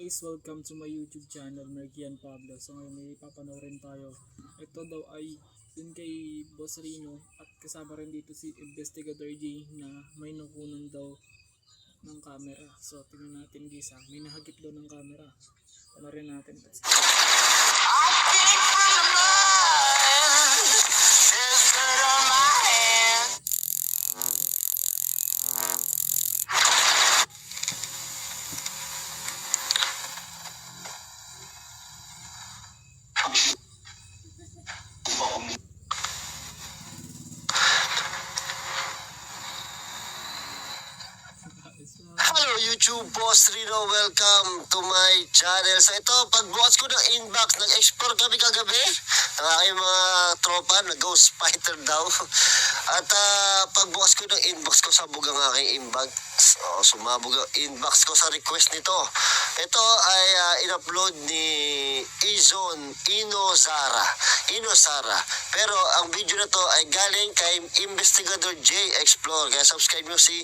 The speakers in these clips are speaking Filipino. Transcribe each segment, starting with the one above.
guys, welcome to my YouTube channel, Merkian Pablo. So ngayon may papanoorin tayo. Ito daw ay dun kay Boss Rino at kasama rin dito si Investigator J na may nakunan daw ng camera. So tingnan natin guys ha, may nahagip daw ng camera. Panoorin natin. Hello YouTube, Boss Rino, welcome to my channel. So ito, pagbukas ko ng inbox, nag-explore kami kagabi ng aking mga tropa, nag-ghost fighter daw. At pagbukas ko ng inbox ko, sabog ang aking inbox. Sumabog ang inbox ko sa request nito. Ito ay in-upload ni Ino Sara. Pero ang video na to ay galing kay Investigator J Explore. Kaya subscribe nyo si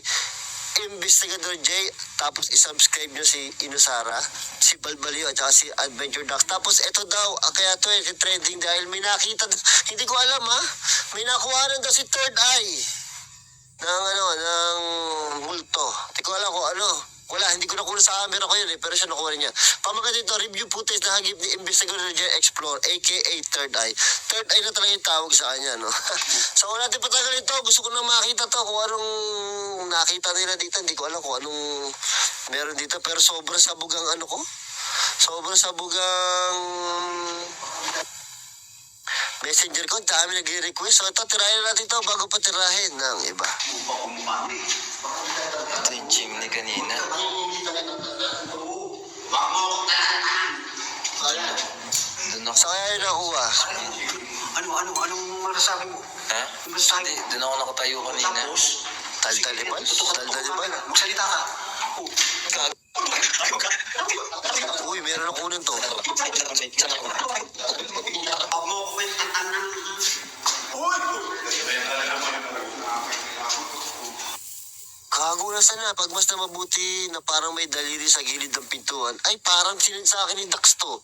Investigator J, tapos isubscribe nyo si Inosara, si Balbalio at saka si Adventure Ducks. Tapos ito daw, kaya to trending dahil may nakita, hindi ko alam ha, may nakuhanan daw si Third Eye ng multo. Hindi ko alam kung ano. Wala, hindi ko nakuha sa camera ko yun pero siya nakuha niya. Pamagat ito, review footage na hagip ni Investigator J Explore, aka Third Eye. Third Eye na talaga yung tawag sa kanya, no? So kung natin patagal ito, gusto ko na makita to kung anong nakita nila dito. Hindi ko alam kung anong meron dito, pero sobrang sabog ang ano ko. Sobrang sabog ang messenger ko, dami nag-request. So ito, tirahin natin ito bago pa tirahin ng iba. Ito yung chimney kanina. So kaya yun nakuha. Anong masasabi mo? Ha? Hindi, doon ako nakatayo kanina. Taldaliban? Magsalita ka. Uy, meron ako kunin to. Kago na sana, pag mas na mabuti na parang may daliri sa gilid ng pintuan, ay parang sinend sa akin ni Dax to.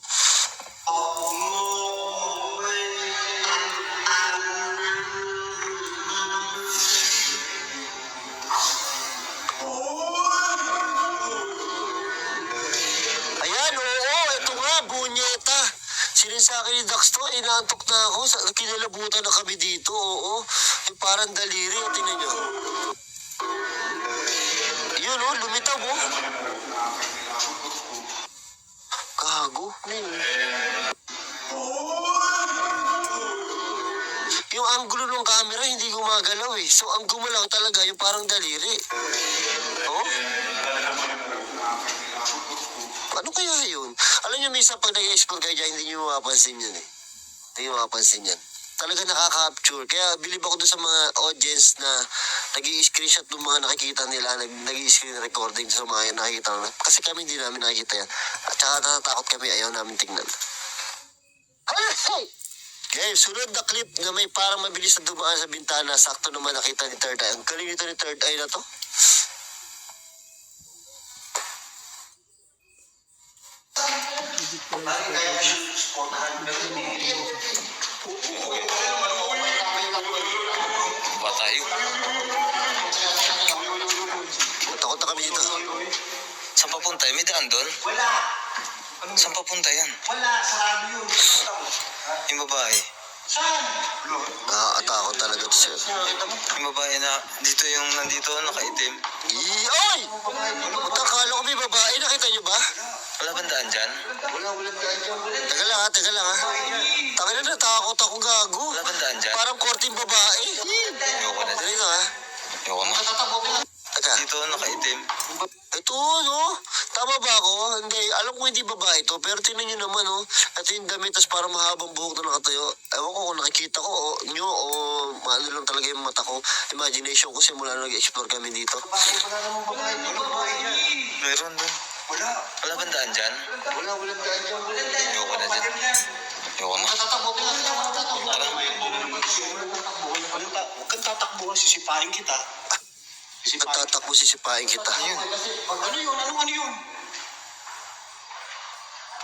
Ayan, oo, ito nga, bunyeta. Sinend sa akin ni Dax to, inaantok na ako, kinalabutan na kami dito, oo. Yung parang daliri, tingnan nyo. Yun oh, lumitaw oh. Gago. Yung angulo ng camera hindi gumagalaw eh. So ang gumalaw talaga yung parang daliri. Oh? Ano kaya yun? Alam niyo minsan pag nag-explore kayo dyan, hindi niyo mapapansin yun eh. Hindi niyo mapapansin yan. Talaga nakaka-capture. Kaya bilib ako doon sa mga audience na nag-i-screenshot ng mga nakikita nila, nag-i-screen recording sa mga nakikita nila. Kasi kami hindi namin nakikita yan. At saka natatakot kami, ayaw namin tingnan. Okay, sunod na clip na may parang mabilis na dumaan sa bintana, sakto naman nakita ni Third Eye. Ang galing nito ni Third Eye na to. Ba tayo? Takot na kami dito. Saan papunta? May daan doon? Wala. Saan papunta yan? Wala. Sarado yun. Yung babae. Saan? Nakakatakot talaga to siya. Yung babae na dito yung nandito, nakaitim. Oy! Akala ko may babae, nakita niyo ba? Wala bang daan dyan? Teka lang ha. Taka na natakot ako gago. Wala bang daan dyan? Parang korting babae. Ayoko na. Dali na ha. Ayoko na. Teka. Dito, nakaitim. Ito no. Tama ba ako? Hindi. Alam ko hindi babae to. Pero tingnan nyo naman oh. At yung damit tas parang mahabang buhok na nakatayo. Ewan ko kung nakikita ko nyo o ano lang talaga yung mata ko. Imagination ko simula na nag-explore kami dito. Meron doon. Wala. Wala bang daan dyan? Walang daan dyan. Ayoko na dyan. Ayoko na. Tara. Huwag kang tatakbo kasi sisipain kita. Nagtatakbo sisipain kita. Ano yun? Ano yun?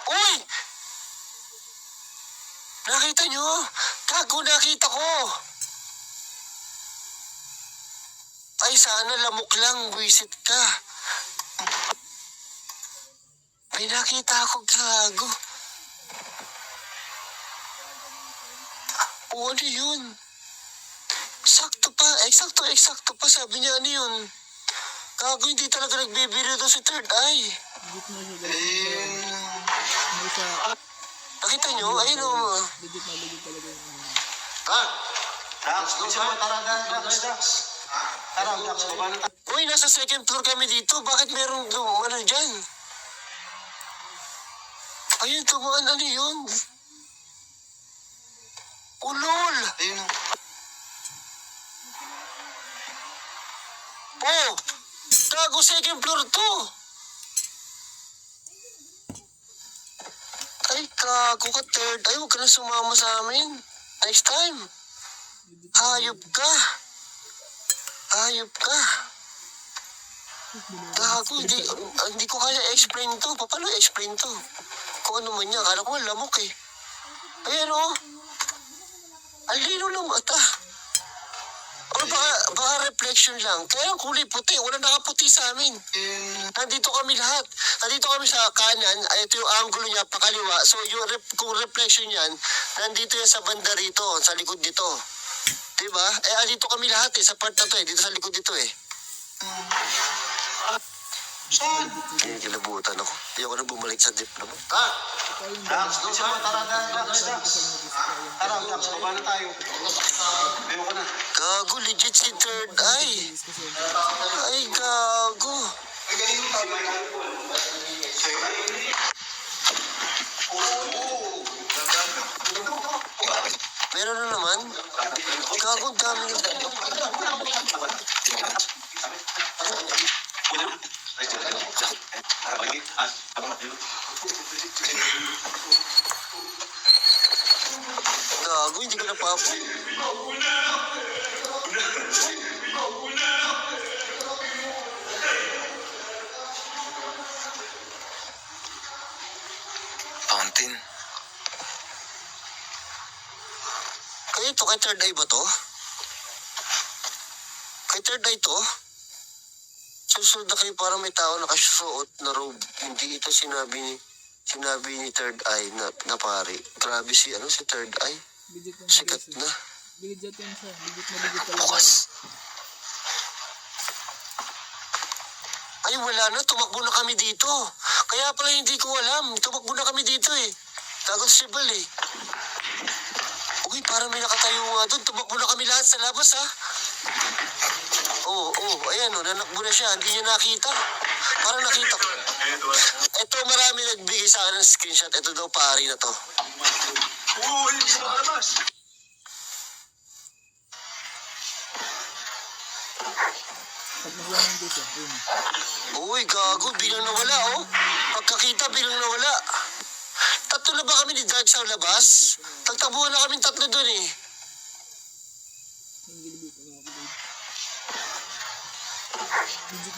Uy! Nakita nyo? Gago, nakita ko. Ay, sana lamok lang. Buisit ka. May nakita ako, gago. O, ano yun? Sakto pa. Eksakto pa. Sabi niya, ano yun? Gago, hindi talaga nagbibiro to si Third Eye. Legit na siya guys. May sa Nakita nyo? Ayun o. legit talaga yung ano. Dax, tara, Dax. Tara, Dax, baba na tayo. Uy, nasa second floor kami dito. Bakit meron ano dyan? Ayun, tumaan. Ano yun? Ulol! Ayun o. Oh! Gago, second floor to! Ay, gago ka, Third. Ay, huwag ka na sumama sa amin. Next time. Hayop ka. Gago, hindi ko kaya explain to. Paano explain to? Kung ano man niya, akala ko lamok eh. Ayan o. Ang lino ng mata. O baka reflection lang. Kaya ang kulay puti. Wala nakaputi sa amin. Nandito kami lahat. Nandito kami sa kanan. Ay, ito yung angulo niya, pakaliwa. So, kung reflection yan, nandito yan sa banda rito, sa likod dito. Diba? Dito kami lahat eh, sa part na to eh. Dito sa likod dito eh. Saan? Kilabutan ako. Ayoko na bumalik sa diploma. Dax, tara, Dax. Tara, Dax, baba na tayo. Ayoko na. Gago, legit si Third Eye. Ay, gago. Meron na naman. Gago, dami na. Gago, hindi ko napapa. Fountain. Kaya ito, kay Third Eye ba to? Kay Third Eye to? Susunod na kayo parang may tao nakasuot na robe. Hindi ito sinabi ni Third Eye na pare. Grabe si Third Eye. Legit na Sikat guys. na. Legit yan siya. Legit talaga. Bukas. Ay, wala na. Tumakbo na kami dito. Kaya pala hindi ko alam. Tumakbo na kami dito eh. Tagot si Bal eh. Uy, parang may nakatayo nga doon. Tumakbo na kami lahat sa labas ha. Oo, ayan o. Nanakbo na siya. Hindi niya nakita. Parang nakita ko. Ito, marami nagbigay sa akin ng screenshot. Ito daw pari na to. Hindi ko makalabas. Pag nakuha ng dito, ayun. Uy, gago. Bilang nawala oh. Pagkakita, bilang nawala. Tatlo na ba kami ni Dad sa labas? Tagtabuhan na kami tatlo doon eh. Yung gilibit, ano ako dito.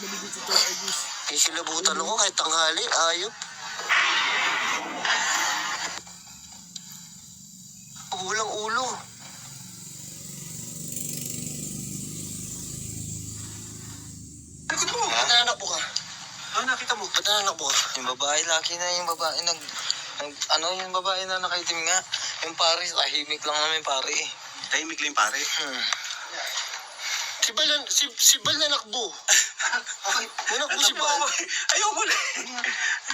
Legit si Third Eye guys. Kisilabutan ako kahit tanghali. Ayop. Walang ulo. Likod mo. Ba't nanakbo ka? Nakita mo. Ba't nanakbo ka? Yung babae, laki na yung babae yung babae na nakaitim nga. Yung pare, tahimik lang namin pare eh. Tahimik lang pare. Si Bal nanakbo. Nanakbo si Bal. Ayoko na.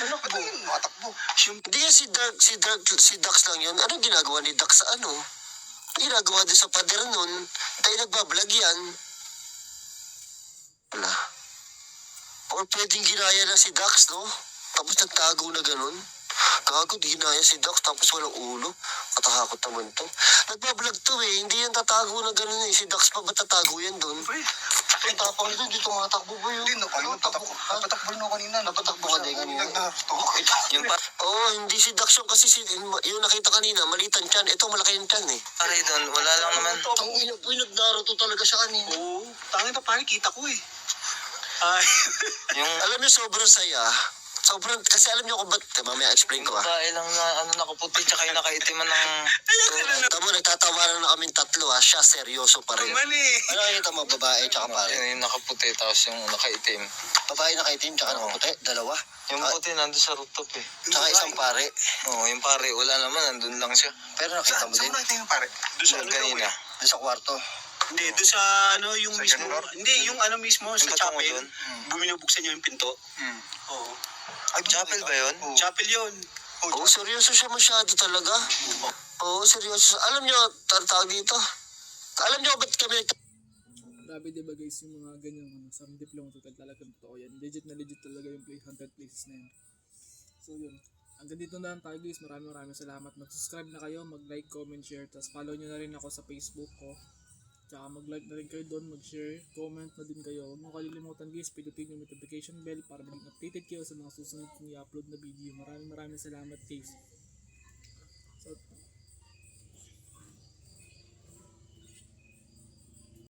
Nanakbo. Matakbo. Hindi yan si Dax lang yun. Anong ginagawa ni Dax sa ano? Ginagawa din sa pader nun. Tayo nagbablog yan. Wala. Or pwedeng ginaya na si Dax, no? Tapos nagtago na ganun. Gago, di ginaya si Dax tapos walang ulo. Katakakot naman to. Nagbablog to eh. Hindi yan tatago na ganun eh. Si Dax pa ba tatago yan dun? Ay, tapang doon. Di tumatakbo ba yun? Hindi, napatakbo na kanina. Napatakbo ka din kanina. Yung Hindi si Dax yung kasi yung nakita kanina, maliit ang tiyan. Ito, malaki yung tiyan eh. pare doon, wala lang naman. Ang ina po, nagdaroto talaga siya kanina. Oo. Tangin pa pare, kita ko eh. Ay. Yung Alam niyo, sobrang saya. Sobrang, kasi alam niyo kung ba't, mamaya explain ko Babae lang na ano nakaputi tsaka yung nakaitiman ng... Tamo, nagtatawanan na kaming tatlo siya seryoso pa rin. Naman eh. Ano nakikita mo, babae tsaka pare? Yung nakaputi tapos yung nakaitim. Babae nakaitim tsaka nakaputi, dalawa. Yung puti nandun sa rooftop eh. Tsaka isang pare. Oo, yung pare, wala naman, nandun lang siya. Pero nakita mo Saan din, mo nakita yung pare? Doon sa ano Kanina. doon sa kwarto. Hindi, doon sa ano yung Sa mismo. Ganor? Hindi, yung ano mismo sa Yung chapel. patungo doon? Binubuksan niya yung pinto. Oo. Ay, chapel ba yun? Chapel yun. Oo, seryoso siya masyado talaga. Oo, seryoso. Alam niyo, tawag dito. Alam niyo ba't kami Grabe diba guys yung mga ganyan sa diploma total talagang totoo yan. Legit na legit talaga yung play 100 places na yan. So yun. Hanggang dito na lang tayo guys. Maraming salamat. Mag-subscribe na kayo, mag-like, comment, share. Tapos follow nyo na rin ako sa Facebook ko. Tsaka mag-like na rin kayo doon, mag-share, comment na din kayo. Huwag mo kalilimutan guys, pindutin yung notification bell para maging updated kayo sa mga susunod kong i-upload na video. Maraming salamat guys. So,